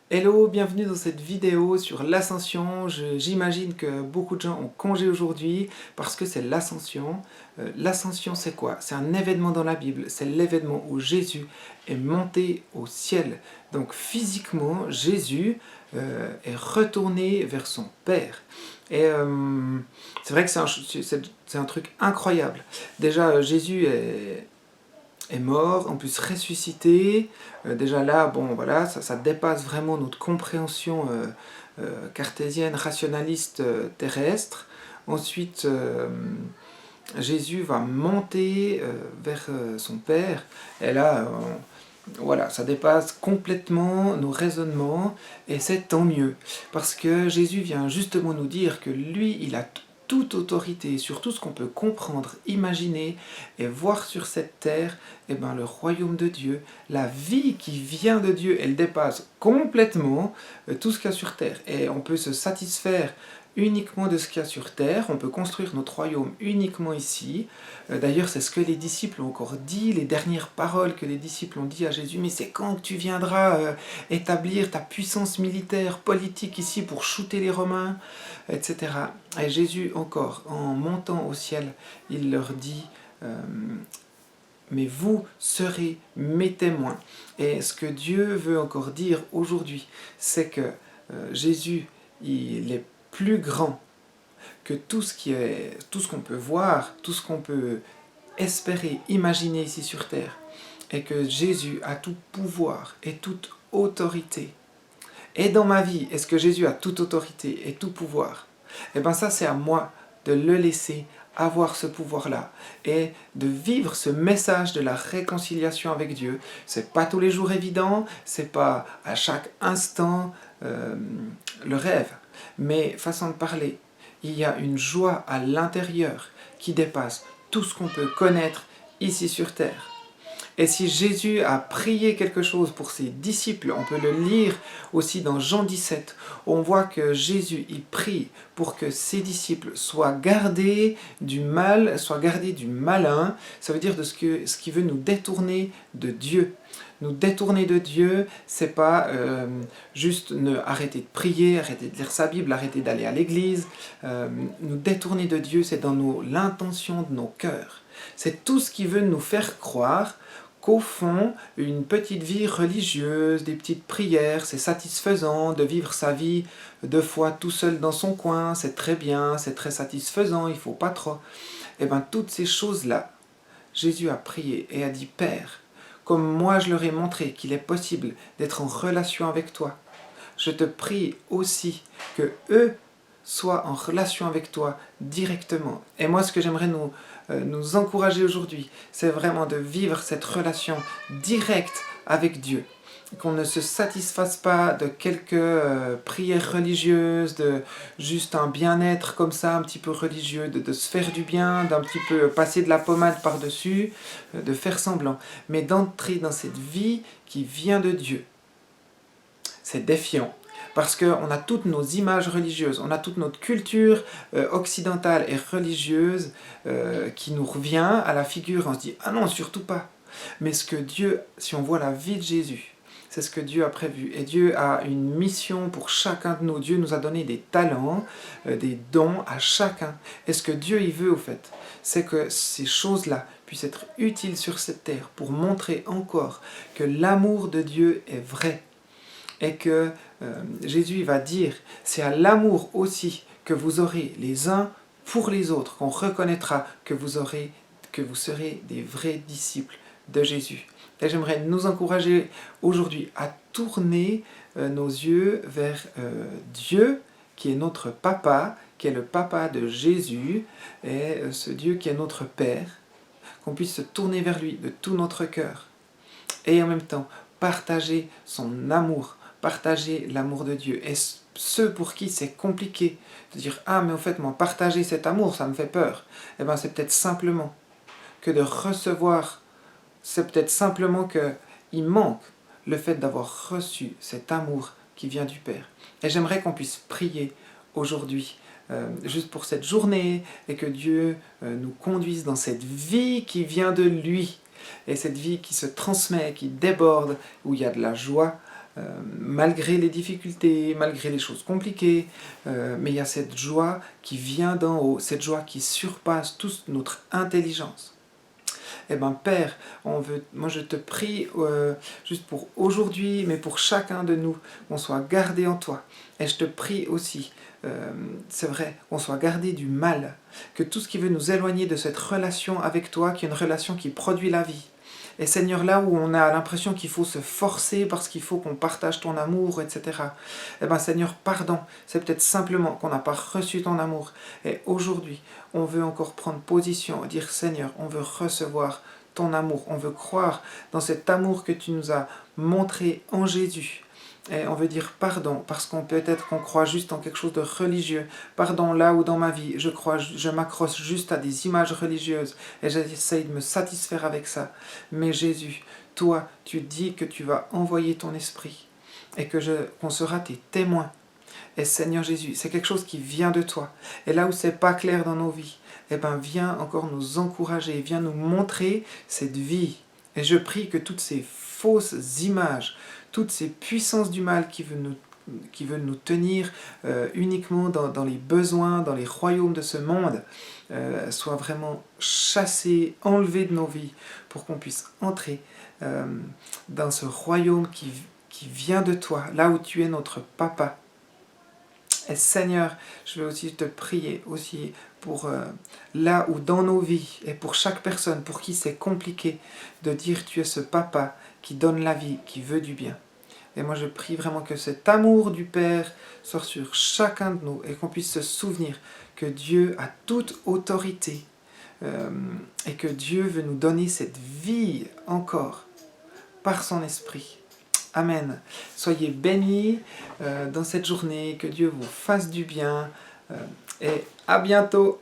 Hello, bienvenue dans cette vidéo sur l'Ascension. J'imagine que beaucoup de gens ont congé aujourd'hui parce que c'est l'Ascension. L'Ascension, c'est quoi? C'est un événement dans la Bible. C'est l'événement où Jésus est monté au ciel. Donc physiquement, Jésus est retourné vers son Père. Et c'est vrai que c'est un truc incroyable. Déjà, Jésus est mort, en plus ressuscité. Déjà là, bon voilà, ça dépasse vraiment notre compréhension cartésienne, rationaliste, terrestre. Ensuite, Jésus va monter vers son Père, et là, voilà, ça dépasse complètement nos raisonnements, et c'est tant mieux, parce que Jésus vient justement nous dire que lui, il a toute autorité sur tout ce qu'on peut comprendre, imaginer et voir sur cette terre. Eh ben, le royaume de Dieu, la vie qui vient de Dieu, elle dépasse complètement tout ce qu'il y a sur terre. Et on peut se satisfaire uniquement de ce qu'il y a sur terre, on peut construire notre royaume uniquement ici. D'ailleurs, c'est ce que les disciples ont encore dit, les dernières paroles que les disciples ont dit à Jésus, mais c'est quand que tu viendras établir ta puissance militaire, politique ici pour shooter les Romains, etc. Et Jésus encore, en montant au ciel, il leur dit, mais vous serez mes témoins. Et ce que Dieu veut encore dire aujourd'hui, c'est que Jésus, il est plus grand que tout ce qu'on peut voir, tout ce qu'on peut espérer, imaginer ici sur terre, et que Jésus a tout pouvoir et toute autorité. Et dans ma vie, est-ce que Jésus a toute autorité et tout pouvoir? Eh bien ça, c'est à moi de le laisser avoir ce pouvoir-là et de vivre ce message de la réconciliation avec Dieu. C'est pas tous les jours évident, c'est pas à chaque instant le rêve, mais façon de parler, il y a une joie à l'intérieur qui dépasse tout ce qu'on peut connaître ici sur terre. Et si Jésus a prié quelque chose pour ses disciples, on peut le lire aussi dans Jean 17, où on voit que Jésus il prie pour que ses disciples soient gardés du mal, soient gardés du malin. Ça veut dire de ce qui veut nous détourner de Dieu. Nous détourner de Dieu, c'est pas juste arrêter de prier, arrêter de lire sa Bible, arrêter d'aller à l'église. Nous détourner de Dieu, c'est dans l'intention de nos cœurs. C'est tout ce qui veut nous faire croire qu'au fond, une petite vie religieuse, des petites prières, c'est satisfaisant de vivre sa vie de foi tout seul dans son coin, c'est très bien, c'est très satisfaisant, il ne faut pas trop. Et bien toutes ces choses-là, Jésus a prié et a dit, Père, comme moi je leur ai montré qu'il est possible d'être en relation avec toi, je te prie aussi que eux soient en relation avec toi directement. Et moi, ce que j'aimerais nous encourager aujourd'hui, c'est vraiment de vivre cette relation directe avec Dieu. Qu'on ne se satisfasse pas de quelques prières religieuses, de juste un bien-être comme ça, un petit peu religieux, de se faire du bien, d'un petit peu passer de la pommade par-dessus, de faire semblant, mais d'entrer dans cette vie qui vient de Dieu. C'est défiant. Parce qu'on a toutes nos images religieuses, on a toute notre culture occidentale et religieuse qui nous revient à la figure. On se dit, ah non, surtout pas. Mais ce que Dieu, si on voit la vie de Jésus, c'est ce que Dieu a prévu. Et Dieu a une mission pour chacun de nous. Dieu nous a donné des talents, des dons à chacun. Et ce que Dieu y veut, au fait, c'est que ces choses-là puissent être utiles sur cette terre pour montrer encore que l'amour de Dieu est vrai. Et que Jésus va dire, c'est à l'amour aussi que vous aurez les uns pour les autres, qu'on reconnaîtra que vous serez des vrais disciples de Jésus. Et j'aimerais nous encourager aujourd'hui à tourner nos yeux vers Dieu, qui est notre papa, qui est le papa de Jésus, et ce Dieu qui est notre Père, qu'on puisse se tourner vers lui de tout notre cœur. Et en même temps, partager son amour, partager l'amour de Dieu. Et ceux pour qui c'est compliqué de dire « Ah, mais au fait, moi, partager cet amour, ça me fait peur. » Eh bien, c'est peut-être simplement que de recevoir, c'est peut-être simplement qu'il manque le fait d'avoir reçu cet amour qui vient du Père. Et j'aimerais qu'on puisse prier aujourd'hui, juste pour cette journée, et que Dieu nous conduise dans cette vie qui vient de lui, et cette vie qui se transmet, qui déborde, où il y a de la joie, malgré les difficultés, malgré les choses compliquées, mais il y a cette joie qui vient d'en haut, cette joie qui surpasse toute notre intelligence. Eh bien Père, moi je te prie juste pour aujourd'hui, mais pour chacun de nous, qu'on soit gardé en toi. Et je te prie aussi, c'est vrai, qu'on soit gardé du mal, que tout ce qui veut nous éloigner de cette relation avec toi, qui est une relation qui produit la vie. Et Seigneur, là où on a l'impression qu'il faut se forcer parce qu'il faut qu'on partage ton amour, etc. Eh bien Seigneur, pardon, c'est peut-être simplement qu'on n'a pas reçu ton amour. Et aujourd'hui, on veut encore prendre position et dire Seigneur, on veut recevoir ton amour, on veut croire dans cet amour que tu nous as montré en Jésus. Et on veut dire pardon, parce qu'on peut-être qu'on croit juste en quelque chose de religieux. Pardon, là où dans ma vie, je m'accroche juste à des images religieuses et j'essaye de me satisfaire avec ça. Mais Jésus, toi, tu dis que tu vas envoyer ton esprit et qu'on sera tes témoins. Et Seigneur Jésus, c'est quelque chose qui vient de toi. Et là où c'est pas clair dans nos vies, eh ben viens encore nous encourager, viens nous montrer cette vie. Et je prie que toutes ces fausses images, toutes ces puissances du mal qui veulent nous tenir uniquement dans les besoins, dans les royaumes de ce monde, soient vraiment chassées, enlevées de nos vies, pour qu'on puisse entrer dans ce royaume qui vient de toi, là où tu es notre papa. Et Seigneur, je veux aussi te prier aussi pour là où dans nos vies et pour chaque personne pour qui c'est compliqué de dire tu es ce papa qui donne la vie, qui veut du bien. Et moi je prie vraiment que cet amour du Père soit sur chacun de nous et qu'on puisse se souvenir que Dieu a toute autorité et que Dieu veut nous donner cette vie encore par son esprit. Amen. Soyez bénis dans cette journée, que Dieu vous fasse du bien et à bientôt.